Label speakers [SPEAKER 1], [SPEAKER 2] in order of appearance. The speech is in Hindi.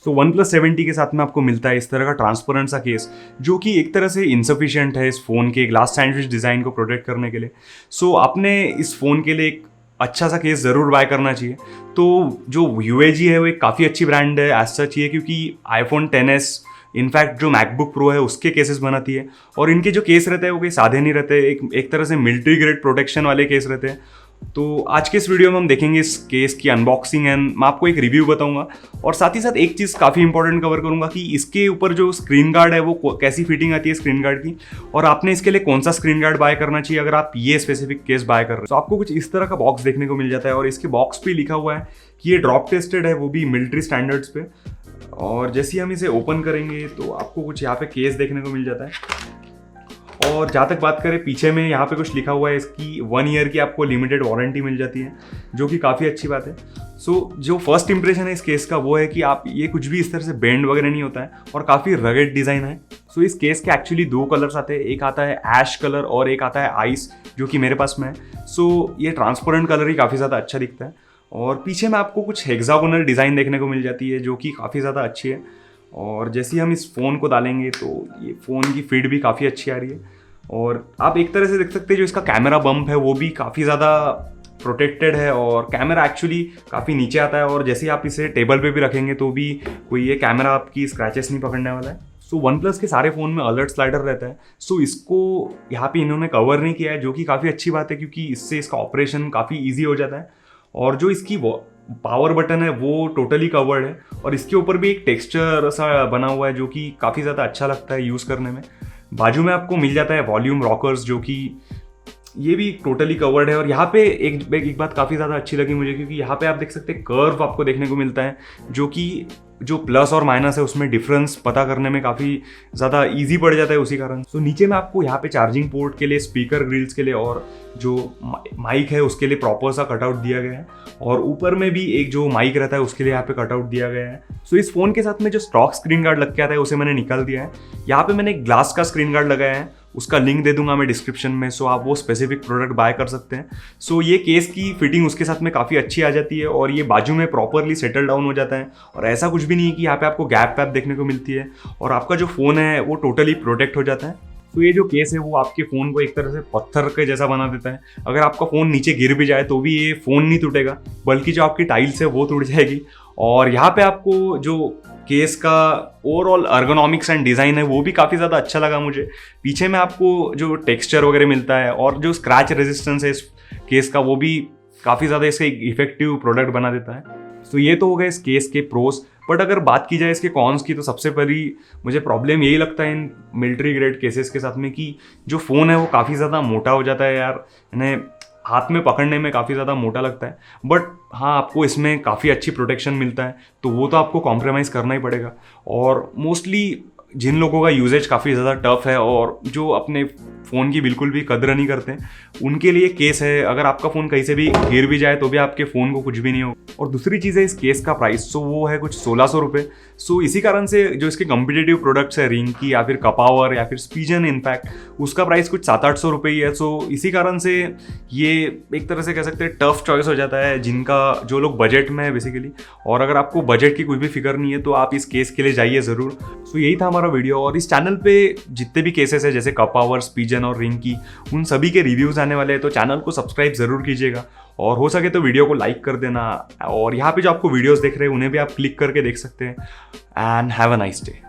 [SPEAKER 1] सो OnePlus 70 के साथ में आपको मिलता है इस तरह का ट्रांसपेरेंट सा केस, जो कि एक तरह से इनसफिशिएंट है इस फ़ोन के ग्लास सैंडविच डिज़ाइन को प्रोटेक्ट करने के लिए। सो आपने इस फ़ोन के लिए एक अच्छा सा केस ज़रूर बाय करना चाहिए। तो जो UAG है वो एक काफ़ी अच्छी ब्रांड है एज सच ये, क्योंकि iPhone XS इनफैक्ट जो मैकबुक प्रो है उसके केसेस बनाती है, और इनके जो केस रहते हैं वो कोई सादे नहीं रहते, एक तरह से मिलिट्री ग्रेड प्रोटेक्शन वाले केस रहते हैं। तो आज के इस वीडियो में हम देखेंगे इस केस की अनबॉक्सिंग एंड मैं आपको एक रिव्यू बताऊंगा, और साथ ही साथ एक चीज़ काफ़ी इंपॉर्टेंट कवर करूंगा कि इसके ऊपर जो स्क्रीन गार्ड है वो कैसी फिटिंग आती है स्क्रीन गार्ड की, और आपने इसके लिए कौन सा स्क्रीन गार्ड बाय करना चाहिए अगर आप ये स्पेसिफिक केस बाय कर रहे हो। तो आपको कुछ इस तरह का बॉक्स देखने को मिल जाता है, और इसके बॉक्स पे लिखा हुआ है कि ये ड्रॉप टेस्टेड है, वो भी मिलिट्री स्टैंडर्ड्स पे। और जैसे ही हम इसे ओपन करेंगे तो आपको कुछ यहाँ पे केस देखने को मिल जाता है, और जहाँ तक बात करें पीछे में यहाँ पे कुछ लिखा हुआ है, इसकी 1 ईयर की आपको लिमिटेड वारंटी मिल जाती है, जो कि काफ़ी अच्छी बात है। सो जो फर्स्ट इंप्रेशन है इस केस का वो है कि आप ये कुछ भी इस तरह से बेंड वगैरह नहीं होता है, और काफ़ी रगेड डिज़ाइन है। सो इस केस के एक्चुअली 2 कलर्स आते हैं, एक आता है ऐश कलर और एक आता है आइस, जो कि मेरे पास में है। सो ये ट्रांसपेरेंट कलर ही काफ़ी ज़्यादा अच्छा दिखता है, और पीछे में आपको कुछ हेक्सागोनल डिज़ाइन देखने को मिल जाती है, जो कि काफ़ी ज़्यादा अच्छी है। और जैसे ही हम इस फ़ोन को डालेंगे तो ये फ़ोन की फीड भी काफ़ी अच्छी आ रही है, और आप एक तरह से देख सकते हैं जो इसका कैमरा बम्प है वो भी काफ़ी ज़्यादा प्रोटेक्टेड है, और कैमरा एक्चुअली काफ़ी नीचे आता है, और जैसे ही आप इसे टेबल पे भी रखेंगे तो भी कोई ये कैमरा आपकी स्क्रैचेस नहीं पकड़ने वाला है। सो OnePlus के सारे फ़ोन में अलर्ट स्लाइडर रहता है, सो इसको यहाँ पे इन्होंने कवर नहीं किया है, जो कि काफ़ी अच्छी बात है, क्योंकि इससे इसका ऑपरेशन काफ़ी ईजी हो जाता है। और जो इसकी पावर बटन है वो टोटली कवर्ड है, और इसके ऊपर भी एक टेक्सचर सा बना हुआ है जो कि काफ़ी ज़्यादा अच्छा लगता है यूज़ करने में। बाजू में आपको मिल जाता है वॉल्यूम रॉकर्स, जो कि ये भी टोटली कवर्ड है। और यहाँ पे एक बात काफ़ी ज़्यादा अच्छी लगी मुझे, क्योंकि यहाँ पे आप देख सकते हैं कर्व आपको देखने को मिलता है, जो कि जो प्लस और माइनस है उसमें डिफरेंस पता करने में काफ़ी ज़्यादा इजी पड़ जाता है उसी कारण। सो नीचे में आपको यहाँ पे चार्जिंग पोर्ट के लिए, स्पीकर ग्रिल्स के लिए, और जो माइक है उसके लिए प्रॉपर सा कटआउट दिया गया है, और ऊपर में भी एक जो माइक रहता है उसके लिए यहाँ पे कटआउट दिया गया है। सो इस फ़ोन के साथ में जो स्टॉक स्क्रीन गार्ड लग के आता है उसे मैंने निकाल दिया है। यहाँ पे मैंने एक ग्लास का स्क्रीन गार्ड लगाया है, उसका लिंक दे दूंगा मैं डिस्क्रिप्शन में, सो आप वो स्पेसिफिक प्रोडक्ट बाय कर सकते हैं। सो ये केस की फिटिंग उसके साथ में काफ़ी अच्छी आ जाती है, और ये बाजू में प्रॉपरली सेटल डाउन हो जाता है, और ऐसा कुछ भी नहीं है कि यहाँ पे आपको गैप वैप देखने को मिलती है, और आपका जो फ़ोन है वो टोटली प्रोटेक्ट हो जाता है। तो ये जो केस है वो आपके फ़ोन को एक तरह से पत्थर के जैसा बना देता है। अगर आपका फ़ोन नीचे गिर भी जाए तो भी ये फ़ोन नहीं टूटेगा, बल्कि जो आपकी टाइल्स है वो टूट जाएगी। और यहाँ पे आपको जो केस का ओवरऑल अर्गोनॉमिक्स एंड डिज़ाइन है वो भी काफ़ी ज़्यादा अच्छा लगा मुझे। पीछे में आपको जो टेक्सचर वगैरह मिलता है, और जो स्क्रैच रेजिस्टेंस है इस केस का वो भी काफ़ी ज़्यादा इसका इफेक्टिव प्रोडक्ट बना देता है। तो ये तो हो गए इस केस के प्रोस। बट अगर बात की जाए इसके कॉन्स की, तो सबसे पहली मुझे प्रॉब्लम यही लगता है इन मिलिट्री ग्रेड केसेस के साथ में, कि जो फ़ोन है वो काफ़ी ज़्यादा मोटा हो जाता है यार, इन्हें हाथ में पकड़ने में काफ़ी ज़्यादा मोटा लगता है। बट हाँ, आपको इसमें काफ़ी अच्छी प्रोटेक्शन मिलता है, तो वो तो आपको कॉम्प्रोमाइज़ करना ही पड़ेगा। और मोस्टली जिन लोगों का यूजेज काफ़ी ज़्यादा टफ है और जो अपने फ़ोन की बिल्कुल भी कदर नहीं करते, उनके लिए केस है। अगर आपका फ़ोन कहीं से भी गिर भी जाए तो भी आपके फ़ोन को कुछ भी नहीं होगा। और दूसरी चीज़ है इस केस का प्राइस, सो वो है कुछ 1600 रुपये। सो इसी कारण से जो इसके कम्पिटिटिव प्रोडक्ट्स है, रिंग की या फिर कपावर या फिर स्पीजन, इनफैक्ट उसका प्राइस कुछ 700-800 रुपये ही है। सो इसी कारण से ये एक तरह से कह सकते हैं टफ चॉइस हो जाता है जो लोग बजट में है बेसिकली। और अगर आपको बजट की कोई भी फिक्र नहीं है तो आप इस केस के लिए जाइए ज़रूर। सो यही था हमारा वीडियो, और इस चैनल पे जितने भी केसेस है जैसे कपावर, स्पीजन और रिंग की, उन सभी के रिव्यूज़ आने वाले हैं, तो चैनल को सब्सक्राइब ज़रूर कीजिएगा, और हो सके तो वीडियो को लाइक कर देना। और यहाँ पे जो आपको वीडियोस देख रहे हैं उन्हें भी आप क्लिक करके देख सकते हैं। And have a nice day.